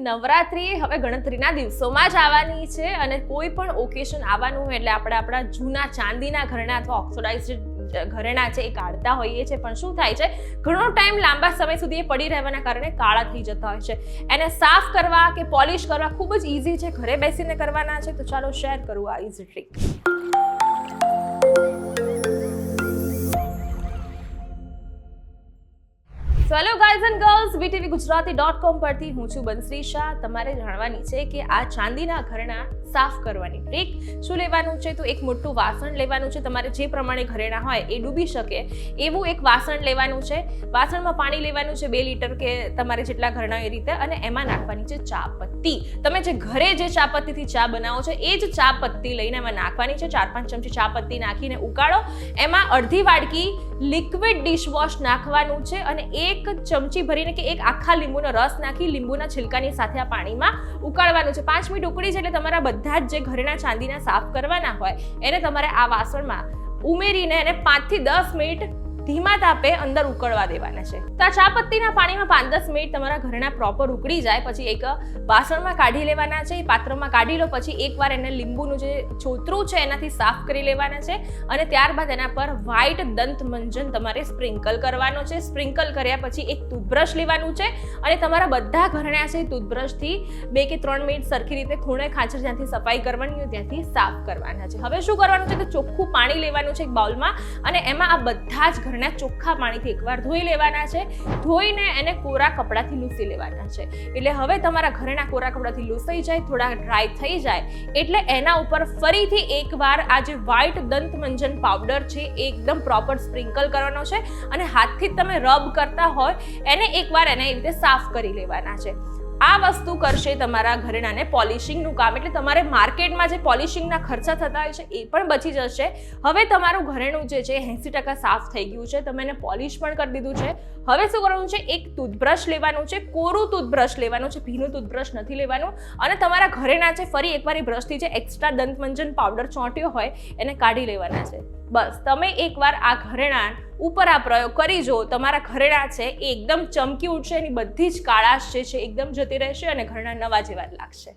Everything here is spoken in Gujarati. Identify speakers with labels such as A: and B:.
A: નવરાત્રી હવે ગણતરીના દિવસોમાં જ આવવાની છે અને કોઈ પણ ઓકેશન આવવાનું હોય એટલે આપણે આપણા જૂના ચાંદીના ઘરેણા અથવા ઓક્સિડાઇઝ્ડ ઘરેણા છે એ કાઢતા હોઈએ છીએ, પણ શું થાય છે, ઘણો ટાઈમ લાંબા સમય સુધી એ પડી રહેવાના કારણે કાળા થઈ જતા હોય છે. એને સાફ કરવા કે પોલિશ કરવા ખૂબ જ ઇઝી છે, ઘરે બેસીને કરવાના છે. તો ચાલો શેર કરું આ easy trick. Hello guys and girls, VTVGujarati.com પરથી હું છું બંસરી શાહ. તમારે જાણવાની છે કે આ ચાંદીના ઘરેણા સાફ કરવાની ટ્રીક શું લેવાનું છે. તો એક મોટું વાસણ લેવાનું છે. તમારે જે પ્રમાણે ઘરેણા હોય એ ડૂબી શકે એવું એક વાસણ લેવાનું છે. વાસણમાં પાણી લેવાનું છે 2 લીટર કે તમારે જેટલા ઘરેણા એ રીતે, અને એમાં નાખવાની છે ચા પત્તી. તમે જે ઘરે જે ચા પત્તીથી ચા બનાવો છો એ જ ચા પત્તી લઈને એમાં નાખવાની છે. 4-5 ચમચી ચા પત્તી નાખીને ઉકાળો. એમાં અડધી વાડકી લિક્વિડ ડિશવોશ નાખવાનું છે અને 1 ચમચી ભરીને કે 1 આખા લીંબુનો રસ નાખી લીંબુના છિલકાની સાથે આ પાણીમાં ઉકાળવાનું છે. 5 મિનિટ ઉકળી જાય એટલે તમારા બધા જ જે ઘરેણા ચાંદીના સાફ કરવાના હોય એને તમારે આ વાસણમાં ઉમેરીને એને 5 થી 10 મિનિટ ધીમા તાપે અંદર ઉકળવા દેવાના છે. તો આ ચા પત્તીના પાણીમાં 5-10 મિનિટ તમારા ઘરેણા પ્રોપર ઉકળી જાય પછી એક વાસણમાં કાઢી લેવાના છે. પાત્રમાં કાઢી લો. પછી એકવાર એને લીંબુનું જે છોતરું છે એનાથી સાફ કરી લેવાના છે અને ત્યારબાદ એના પર વ્હાઈટ દંત મંજન તમારે સ્પ્રિંકલ કરવાનો છે. સ્પ્રિંકલ કર્યા પછી એક ટૂથબ્રશ લેવાનું છે અને તમારા બધા ઘરેણા છે ટૂથબ્રશથી 2 કે 3 મિનિટ સરખી રીતે ખૂણે ખાંચર જ્યાંથી સફાઈ કરવાની હોય ત્યાંથી સાફ કરવાના છે. હવે શું કરવાનું છે તો ચોખ્ખું પાણી લેવાનું છે એક બાઉલમાં અને એમાં આ બધા જ ઘરેણા ચોખ્ખા પાણીથી એકવાર ધોઈ લેવાના છે. ધોઈને એને કોરા કપડાથી લૂસી લેવાના છે. એટલે હવે તમારા ઘરેણા કોરા કપડાથી લૂસાઈ જાય, થોડા ડ્રાય થઈ જાય એટલે એના ઉપર ફરીથી એકવાર આ જે વ્હાઈટ દંત મંજન પાવડર છે એકદમ પ્રોપર સ્પ્રિંકલ કરવાનો છે અને હાથથી તમે રબ કરતા હોય એને એકવાર એને એ રીતે સાફ કરી લેવાના છે. આ વસ્તુ કરશે તમારા ઘરેણાને પોલિશિંગનું કામ. એટલે તમારે માર્કેટમાં જે પોલિશિંગના ખર્ચા થતા હોય છે એ પણ બચી જશે. હવે તમારું ઘરેણું જે છે 80% સાફ થઈ ગયું છે, તમે એને પોલિશ પણ કરી દીધું છે. હવે શું કરવાનું છે, એક ટૂથબ્રશ લેવાનું છે, કોરું ટૂથબ્રશ લેવાનું છે, ભીનું ટૂથબ્રશ નથી લેવાનું. અને તમારા ઘરેણા છે ફરી એકવાર એ બ્રશથી જે એક્સ્ટ્રા દંતમંજન પાવડર ચોંટ્યો હોય એને કાઢી લેવાના છે. બસ તમે એકવાર આ ઘરેણા ઉપર આ પ્રયોગ કરી જો, તમારા ઘરેણા છે એ એકદમ ચમકી ઉઠશે, એની બધી જ કાળાશ જે છે એકદમ જતી રહેશે અને ઘરેણા નવા જેવા જ લાગશે.